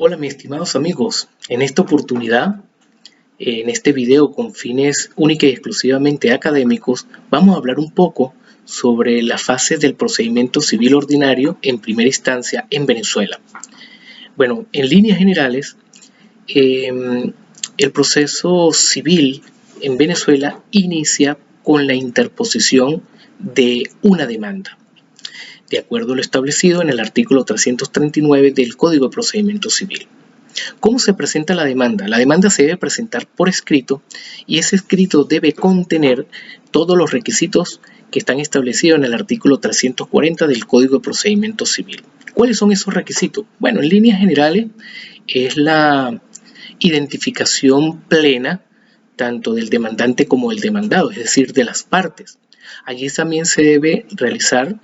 Hola mis estimados amigos, en esta oportunidad, en este video con fines única y exclusivamente académicos, vamos a hablar un poco sobre las fases del procedimiento civil ordinario en primera instancia en Venezuela. Bueno, en líneas generales, el proceso civil en Venezuela inicia con la interposición de una demanda, de acuerdo a lo establecido en el artículo 339 del Código de Procedimiento Civil. ¿Cómo se presenta la demanda? La demanda se debe presentar por escrito y ese escrito debe contener todos los requisitos que están establecidos en el artículo 340 del Código de Procedimiento Civil. ¿Cuáles son esos requisitos? Bueno, en líneas generales es la identificación plena tanto del demandante como del demandado, es decir, de las partes. Allí también se debe realizar,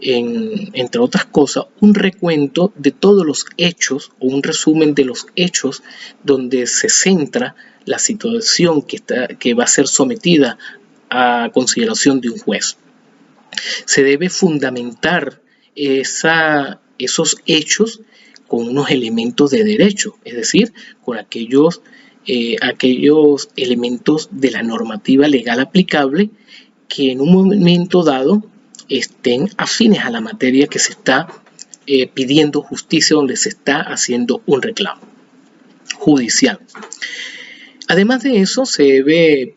entre otras cosas, un recuento de todos los hechos o un resumen de los hechos donde se centra la situación que va a ser sometida a consideración de un juez. Se debe fundamentar esos hechos con unos elementos de derecho, es decir, con aquellos elementos de la normativa legal aplicable que en un momento dado estén afines a la materia que se está pidiendo justicia, donde se está haciendo un reclamo judicial. Además de eso, se debe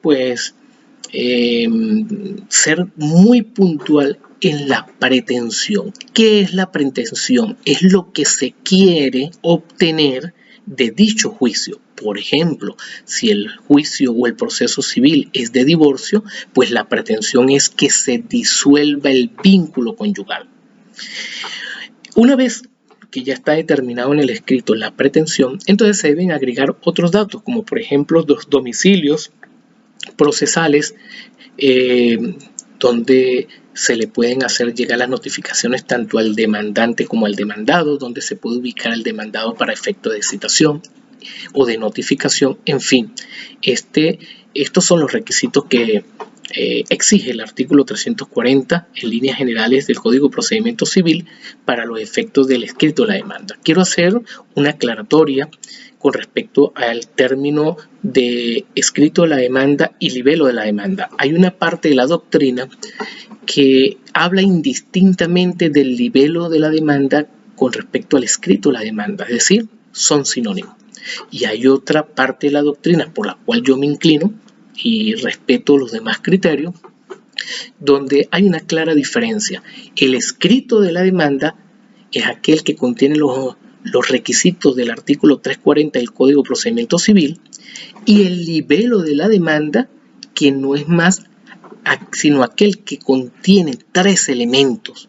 ser muy puntual en la pretensión. ¿Qué es la pretensión? Es lo que se quiere obtener de dicho juicio. Por ejemplo, si el juicio o el proceso civil es de divorcio, pues la pretensión es que se disuelva el vínculo conyugal. Una vez que ya está determinado en el escrito la pretensión, entonces se deben agregar otros datos, como por ejemplo los domicilios procesales, donde se le pueden hacer llegar las notificaciones tanto al demandante como al demandado, donde se puede ubicar al demandado para efecto de citación o de notificación. En fin, estos son los requisitos que exige el artículo 340 en líneas generales del Código de Procedimiento Civil para los efectos del escrito de la demanda. Quiero hacer una aclaratoria con respecto al término de escrito de la demanda y libelo de la demanda. Hay una parte de la doctrina que habla indistintamente del libelo de la demanda con respecto al escrito de la demanda, es decir, son sinónimos. Y hay otra parte de la doctrina por la cual yo me inclino y respeto los demás criterios, donde hay una clara diferencia. El escrito de la demanda es aquel que contiene los requisitos del artículo 340 del Código de Procedimiento Civil, y el libelo de la demanda, que no es más sino aquel que contiene tres elementos.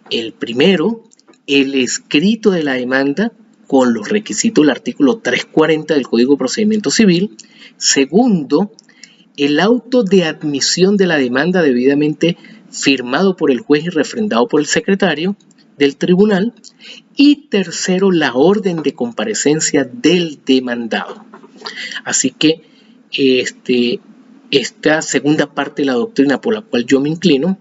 El primero, el escrito de la demanda con los requisitos del artículo 340 del Código de Procedimiento Civil. Segundo, el auto de admisión de la demanda debidamente firmado por el juez y refrendado por el secretario del tribunal. Y tercero, la orden de comparecencia del demandado. Así que esta segunda parte de la doctrina por la cual yo me inclino,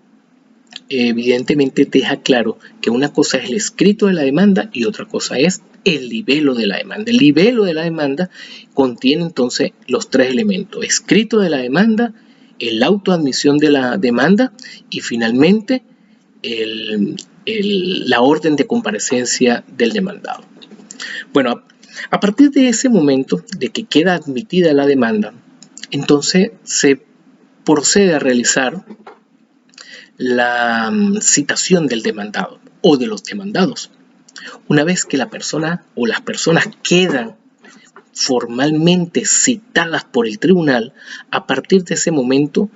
evidentemente deja claro que una cosa es el escrito de la demanda y otra cosa es el libelo de la demanda. El libelo de la demanda contiene entonces los tres elementos: escrito de la demanda, el auto de admisión de la demanda y finalmente la orden de comparecencia del demandado. Bueno, a partir de ese momento de que queda admitida la demanda, entonces se procede a realizar la citación del demandado o de los demandados. Una vez que la persona o las personas quedan formalmente citadas por el tribunal, a partir de ese momento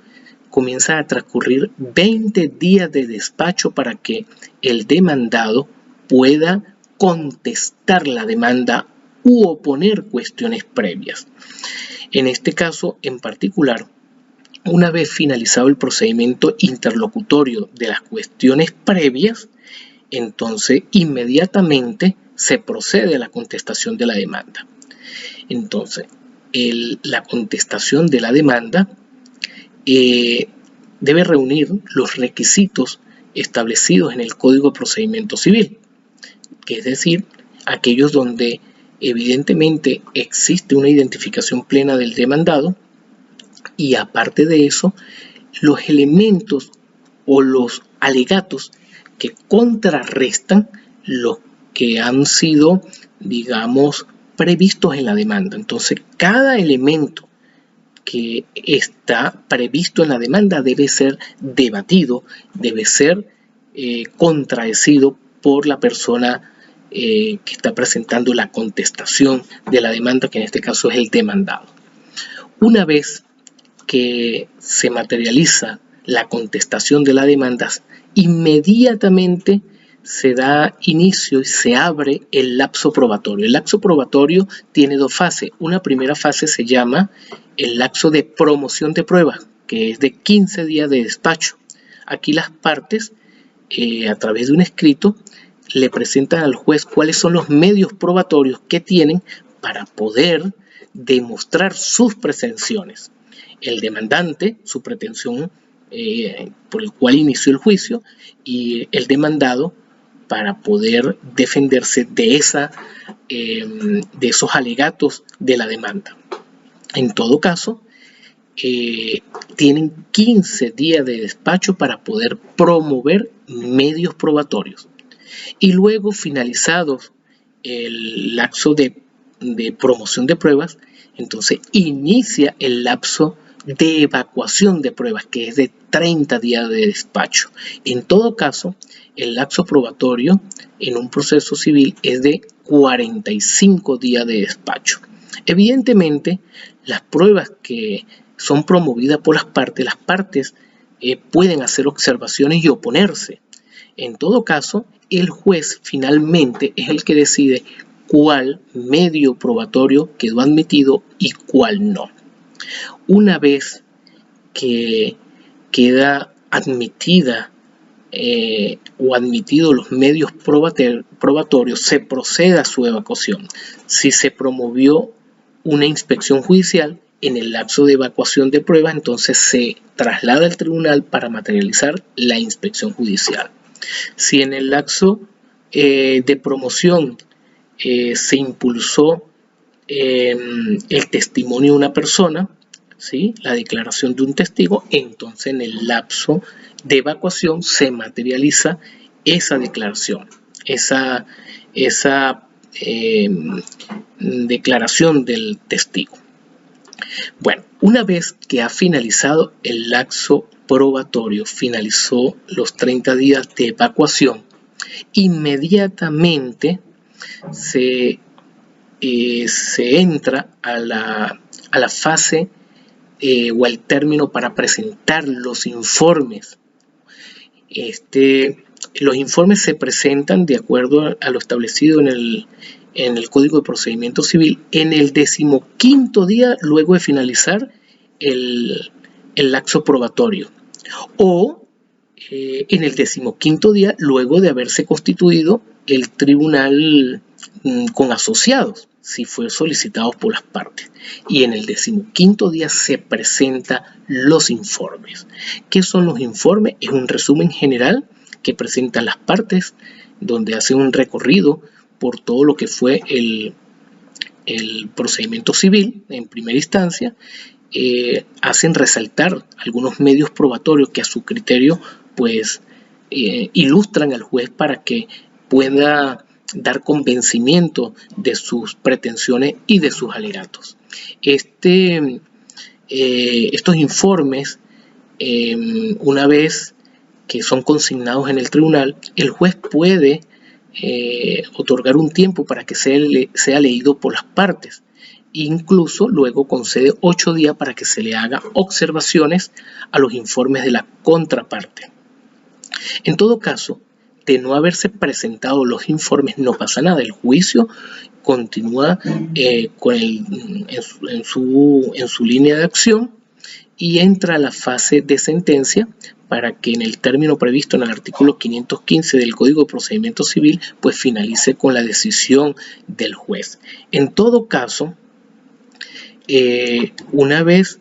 comienza a transcurrir 20 días de despacho para que el demandado pueda contestar la demanda u oponer cuestiones previas. En este caso en particular, una vez finalizado el procedimiento interlocutorio de las cuestiones previas, entonces inmediatamente se procede a la contestación de la demanda. Entonces, la contestación de la demanda debe reunir los requisitos establecidos en el Código de Procedimiento Civil, que es decir, aquellos donde evidentemente existe una identificación plena del demandado y aparte de eso, los elementos o los alegatos que contrarrestan los que han sido, digamos, previstos en la demanda. Entonces, cada elemento que está previsto en la demanda debe ser debatido, debe ser contradecido por la persona que está presentando la contestación de la demanda, que en este caso es el demandado. Una vez que se materializa la contestación de la demanda, inmediatamente se da inicio y se abre el lapso probatorio. El lapso probatorio tiene dos fases. Una primera fase se llama el lapso de promoción de pruebas, que es de 15 días de despacho. Aquí las partes, a través de un escrito, le presentan al juez cuáles son los medios probatorios que tienen para poder demostrar sus pretensiones. El demandante, su pretensión por el cual inició el juicio, y el demandado para poder defenderse de esos alegatos de la demanda. En todo caso, tienen 15 días de despacho para poder promover medios probatorios. Y luego, finalizados el lapso de promoción de pruebas, entonces inicia el lapso de evacuación de pruebas, que es de 30 días de despacho. En todo caso, el lapso probatorio en un proceso civil es de 45 días de despacho. Evidentemente, las pruebas que son promovidas por las partes pueden hacer observaciones y oponerse. En todo caso, el juez finalmente es el que decide cuál medio probatorio quedó admitido y cuál no. Una vez que queda admitida o admitido los medios probatorios, se procede a su evacuación. Si se promovió una inspección judicial, en el lapso de evacuación de pruebas, entonces se traslada al tribunal para materializar la inspección judicial. Si en el lapso de promoción se impulsó el testimonio de una persona, ¿sí?, la declaración de un testigo, entonces en el lapso de evacuación se materializa esa declaración, esa declaración del testigo. Bueno, una vez que ha finalizado el lapso probatorio, finalizó los 30 días de evacuación, inmediatamente se entra a la fase o al término para presentar los informes. Los informes se presentan de acuerdo a lo establecido en el Código de Procedimiento Civil en el 15º día luego de finalizar el lapso probatorio, o en el 15º día luego de haberse constituido el tribunal con asociados, si fue solicitado por las partes. Y en el 15º día se presentan los informes. ¿Qué son los informes? Es un resumen general que presentan las partes, donde hacen un recorrido por todo lo que fue el procedimiento civil en primera instancia. Hacen resaltar algunos medios probatorios que a su criterio pues ilustran al juez para que pueda dar convencimiento de sus pretensiones y de sus alegatos. Estos informes, una vez que son consignados en el tribunal, el juez puede otorgar un tiempo para que sea leído por las partes. Incluso luego concede 8 días para que se le haga observaciones a los informes de la contraparte. En todo caso, de no haberse presentado los informes, no pasa nada. El juicio continúa en su línea de acción y entra a la fase de sentencia para que en el término previsto en el artículo 515 del Código de Procedimiento Civil pues finalice con la decisión del juez. En todo caso, una vez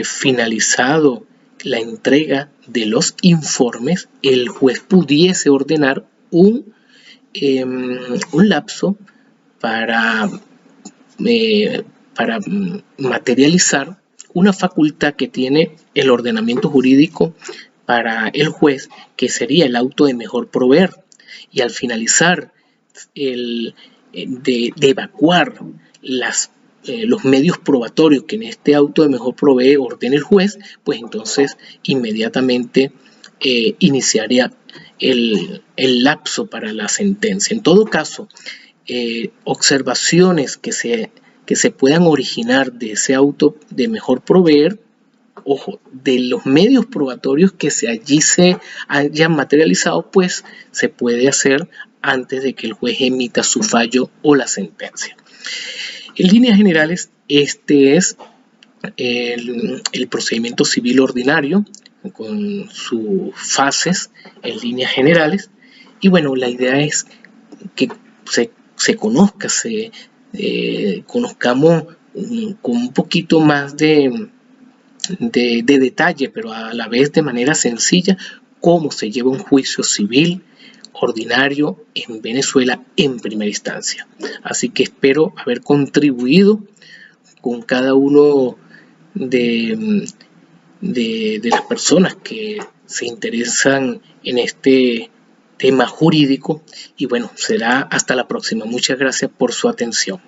finalizado la entrega de los informes, el juez pudiese ordenar un lapso para materializar una facultad que tiene el ordenamiento jurídico para el juez, que sería el auto de mejor proveer. Y al finalizar de evacuar los medios probatorios que en este auto de mejor proveer ordene el juez, pues entonces inmediatamente iniciaría el lapso para la sentencia. En todo caso, observaciones que se puedan originar de ese auto de mejor proveer, ojo, de los medios probatorios que allí se hayan materializado, pues se puede hacer antes de que el juez emita su fallo o la sentencia. En líneas generales, este es el procedimiento civil ordinario con sus fases en líneas generales. Y bueno, la idea es que se conozca, conozcamos con un poquito más de detalle, pero a la vez de manera sencilla, cómo se lleva un juicio civil ordinario en Venezuela en primera instancia. Así que espero haber contribuido con cada uno de las personas que se interesan en este tema jurídico. Y bueno, será hasta la próxima. Muchas gracias por su atención.